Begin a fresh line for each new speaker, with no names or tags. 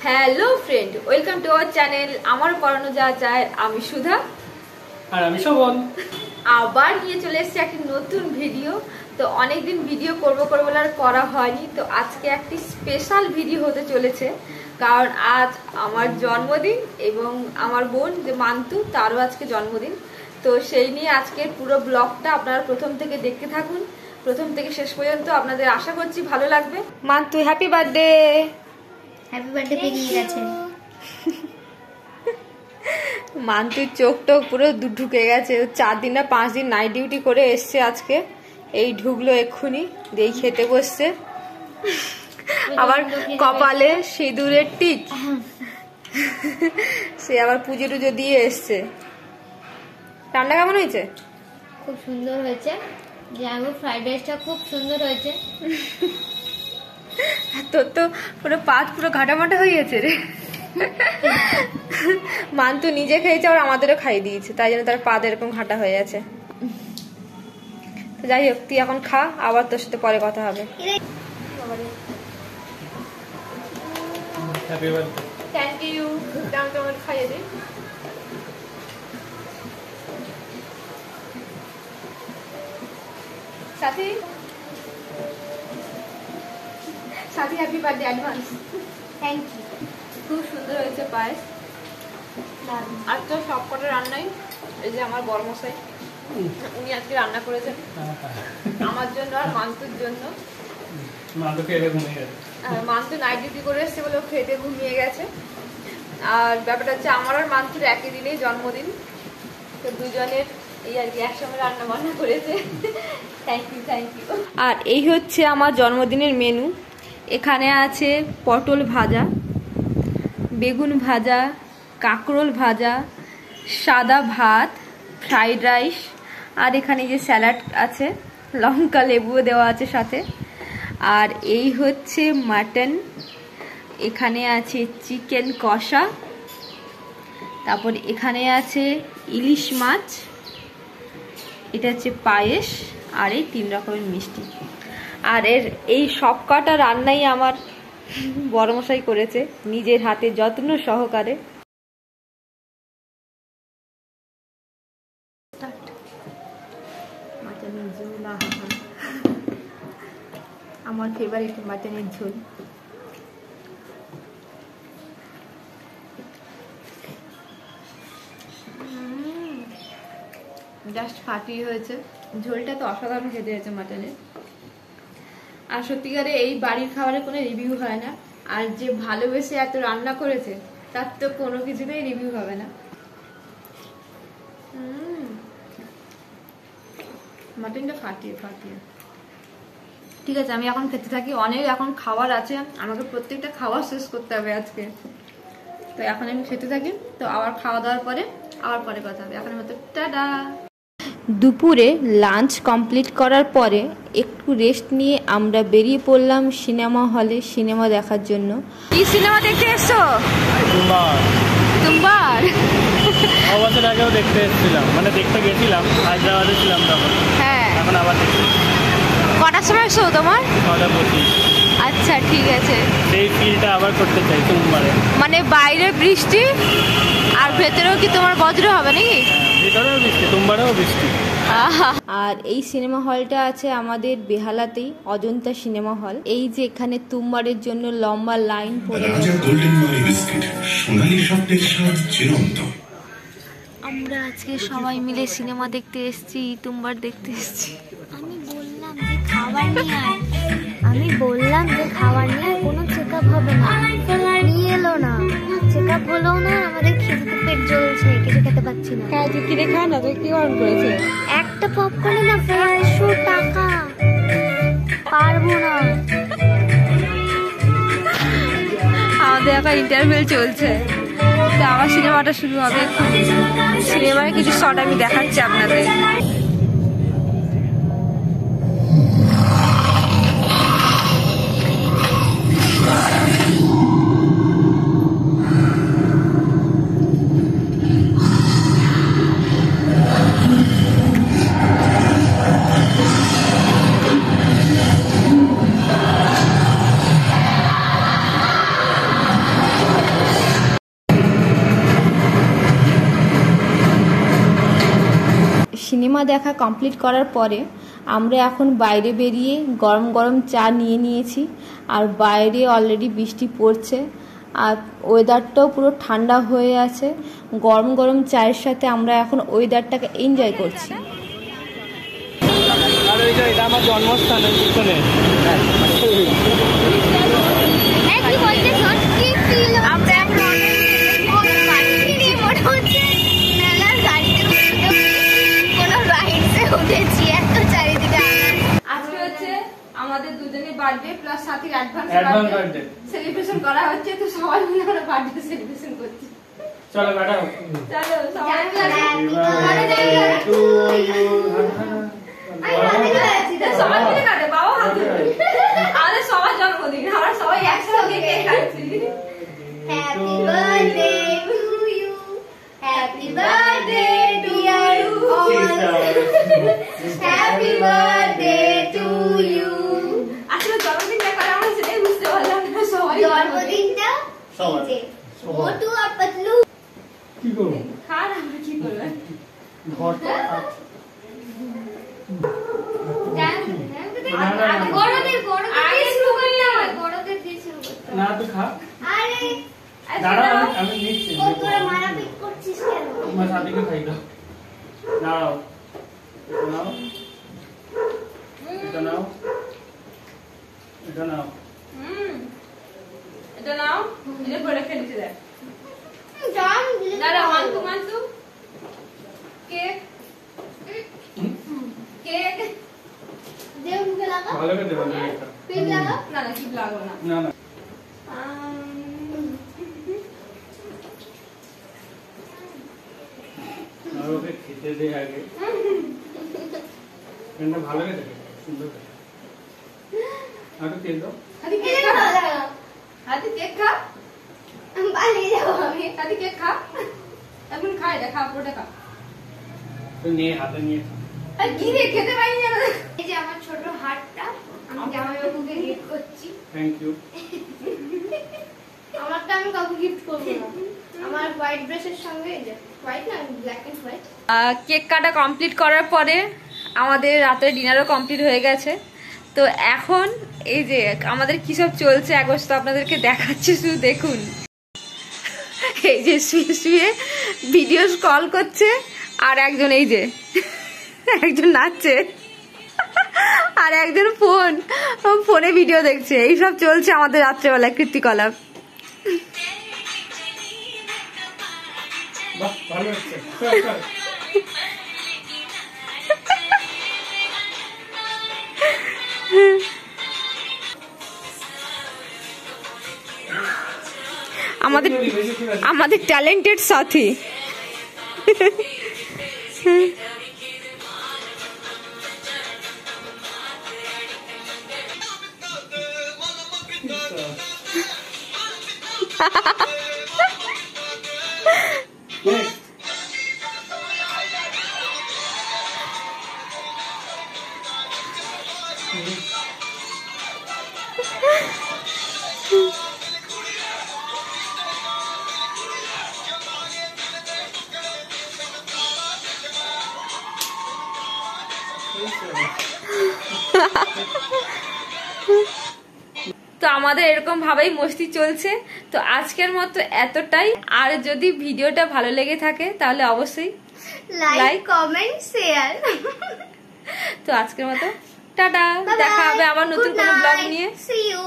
Hello friend, welcome to our channel আমার পড়ানো যা চায়। আমি সুধা
আর আমি শোভন।
আবার নিয়ে চলে এসেছি একটি নতুন ভিডিও। তো অনেকদিন ভিডিও করবো বলে আর করা হয়নি, তো আজকে একটি স্পেশাল ভিডিও হতে চলেছে, কারণ আজ আমার জন্মদিন এবং আমার বোন যে মান্তু তারও আজকে জন্মদিন। তো সেই নিয়ে আজকের পুরো ব্লগটা আপনারা প্রথম থেকে দেখতে থাকুন, প্রথম থেকে শেষ পর্যন্ত। আপনাদের আশা করছি ভালো লাগবে। মান্তু, হ্যাপি বার্থডে।
হ্যাপি বার্থডে পেরিয়ে গেছে।
মান্তুর চোখটাও পুরো ঢুকে গেছে। 4 দিন না 5 দিন নাইট ডিউটি করে এসছে আজকে, এই ঢুকলো এক্ষুনি, দিয়ে খেতে বসছে। আবার কপালে সিঁদুরের টিক, সে আবার পুজো টুজো দিয়ে এসছে। রান্না কেমন হয়েছে?
খুব সুন্দর হয়েছে। জ্যামো ফ্রাইড রাইসটা খুব সুন্দর হয়েছে।
তোর তো পুরো পাত পুরো ঘাটামাটা হয়ে গেছে রে। মান্তু নিজে খেয়েছে আর আমাদেরও খাইয়ে দিয়েছে, তাই জন্য তার পাত এরকম ঘাটা হয়ে গেছে। তো যাই হোক, তুই এখন খা, আবার তোর সাথে পরে কথা হবে।
Happy birthday.
Thank you. দাম তোমার খাইয়ে দিই। সাথী সাথী, happy birthday advance.
Thank you.
খুব সুন্দর হয়েছে পায়েস। আর তো সব কটা রান্নাই এই যে আমার বড়মশাই উনি আজকে রান্না করেছেন আমার জন্য আর মান্তুর জন্য। মান্তু নাইট ডিউটি করে এসছে বলে খেতে ঘুমিয়ে গেছে। আর ব্যাপারটা হচ্ছে আমার আর মান্তুর একই দিনেই জন্মদিন, তো দুজনের এই আর কি একসঙ্গে রান্না বান্না করেছে। Thank you thank you. আর এই হচ্ছে আমার জন্মদিনের মেনু। এখানে আছে পটল ভাজা, বেগুন ভাজা, কাঁকরোল ভাজা, সাদা ভাত, ফ্রাইড রাইস, আর এখানে যে স্যালাড আছে, লঙ্কা লেবুও দেওয়া আছে সাথে। আর এই হচ্ছে মাটন, এখানে আছে চিকেন কষা, তারপর এখানে আছে ইলিশ মাছ, এটা হচ্ছে পায়েস, আর এই 3 রকমের মিষ্টি। আর এই সব কটা রান্নাই আমার বড়মশাই করেছে নিজের হাতে যত্ন সহকারে। মাটনের ঝোল, আমার ফেভারিট মাটনের ঝোল। জাস্ট ফাটিয়ে হয়েছে, ঝোলটা তো অসাধারণ খেতে হয়েছে মাটনের। আর সত্যিকারে এই বাড়ির খাবারের কোনো রিভিউ হয় না, আর যে ভালোবেসে এত রান্না করেছে তার তো কোনো কিছুতেই রিভিউ হবে না। মাটনটা ফাটিয়ে ফাটিয়ে। ঠিক আছে, আমি এখন খেতে থাকি। অনেক এখন খাবার আছে, আমাকে প্রত্যেকটা খাবার শেষ করতে হবে আজকে। তো এখন আমি খেতে থাকি, তো আবার খাওয়া দাওয়ার পরে আবার পরে কথা হবে। এখন মতো টাটা। দুপুরে লাঞ্চ কমপ্লিট করার পরে একটু রেস্ট নিয়ে আমরা বেরিয়ে পড়লাম সিনেমা হলে সিনেমা দেখার জন্য। কি সিনেমা দেখতে এসছো? তুমবার।
বছর আগেও দেখতে এসেছিলাম, মানে দেখতে গেছিলাম, হায়দ্রাবাদে ছিলাম তখন।
হ্যাঁ,
এখন আবার দেখছি।
কটার সময় শো তোমার?
6:25।
আচ্ছা ঠিক আছে।
সেই ফিলটা আবার করতে চাই তুমবারে।
মানে বাইরে বৃষ্টি আর ভেতরেও কি তোমার বজ্র হবে নাকি?
ভেতরেও বৃষ্টি, তুমবারেও বৃষ্টি।
আর এই সিনেমা হলটা আছে আমাদের বেহালাতেই, অজন্তা সিনেমা হল। এই যে এখানে তুমবারের জন্য লম্বা লাইন পড়ে। আমরা আজকে সবাই মিলে সিনেমা দেখতে এসেছি, তুমবার দেখতে এসেছি।
আমি বললাম যে খাবার নিয়ে আয়, আমি বললাম যে খাবার নিয়ে কোনো চেক আপ হবে না, নিয়ে এলো না, চেক আপ হলো না, আমাদের খেতে পেট জ্বলছে, কিছু খেতে পাচ্ছি না।
হ্যাঁ, তুই কিনে খা না, তুই কি অর্ডার করেছে?
একটা পপকর্নে না 250 টাকা, পারবো না।
আমাদের এখন ইন্টারভেল চলছে, তো আমার সিনেমাটা শুরু হবে। সিনেমার কিছু শট আমি দেখাচ্ছি আপনাদের। সিনেমা দেখা কমপ্লিট করার পরে আমরা এখন বাইরে বেরিয়ে গরম গরম চা নিয়ে নিয়েছি। আর বাইরে অলরেডি বৃষ্টি পড়ছে আর ওয়েদারটাও পুরো ঠান্ডা হয়ে আছে। গরম গরম চায়ের সাথে আমরা এখন ওয়েদারটাকে এনজয় করছি।
আর ওই যে এটা আমার জন্মস্থান পিছনে।
আজকে হচ্ছে আমাদের দুজনের বার্থডে প্লাস সাথীর অ্যাডভান্স
বার্থডে
সেলিব্রেশন করা হচ্ছে, তো সবাই মিলে আমরা বার্থডে সেলিব্রেশন করছি।
চলো কাটাও।
চলো সবাই সবাই মিলে কাটে, বাবা হাতে আমাদের সবার জন্মদিন, আমরা সবাই একসাথে কেক খাচ্ছি।
Happy birthday to you. Happy birthday dear all. Happy birthday to you.
আসলে জন্মদিনটা কারা আমরা সেটাই বুঝতে পারলাম না। সবাই
জন্মদিনটা
সবার
মোটু আর পাতলু
কি করব?
খান, আমরা কি করবেন?
ঘরটা
বড়দের দিয়ে শুরু করতে
না তুই খা।
আরে
দাঁড়াও আমি নিচ্ছি।
ও তোরা মারাপিট করছিস কেন?
তোমার সাথীকে খাই দাও। দাঁড়াও। এটা নাও। এটা নাও। এটা নাও।
এটা নাও, এটা পরে খেলতে দেয়।
জান দিলে
দাঁড়া, মান্তু কেক কেক
দেও মুখে লাগা
ভালো করে দেবো এটা।
পিক লাগা
না না, কি লাগবে না।
না না আর ওকে খেতে দে আগে। এটা ভালো করে দেবে, সুন্দর করে। আর তো তেল দাও।
হাতি কেক খা, হাতি কেক খা,
পালিয়ে যাবো আমি।
হাতি কেক খা। এখন খা, এটা খা, পুরোটা খা।
তো নিয়ে হাতে নিয়ে খা।
আর কি রে, খেতে পাইনি না।
এই যে আমার ছোট হাতটা আমি জামাইবাবুকে গিফট করছি।
Thank you.
আমারটা আমি কাউকে গিফট করবো না। আমার হোয়াইট ড্রেসের সঙ্গে এই যে হোয়াইট না ব্ল্যাক এন্ড হোয়াইট।
কেক কাটা কমপ্লিট করার পরে আমাদের রাতের ডিনারও কমপ্লিট হয়ে গেছে। তো এখন এই যে আমাদের কি সব চলছে একবার তো আপনাদেরকে দেখাচ্ছি, শুধু দেখুন। এই যে শুয়ে শুয়ে ভিডিও কল করছে, আর একজন এই যে একজন নাচছে, আর একজন ফোনে ভিডিও দেখছে। এইসব চলছে আমাদের রাত্রেবেলা কীর্তিকলাপ।
বাহ ভালো হচ্ছে।
আমাদের ট্যালেন্টেড সাথী। তো আমাদের এরকম ভাবেই মস্তি চলছে। তো আজকের মতো এতটাই। আর যদি ভিডিওটা ভালো লেগে থাকে তাহলে অবশ্যই
লাইক কমেন্ট শেয়ার।
তো আজকের মতো টাটা, দেখা হবে আবার নতুন কোনো ব্লগ নিয়ে।
See you.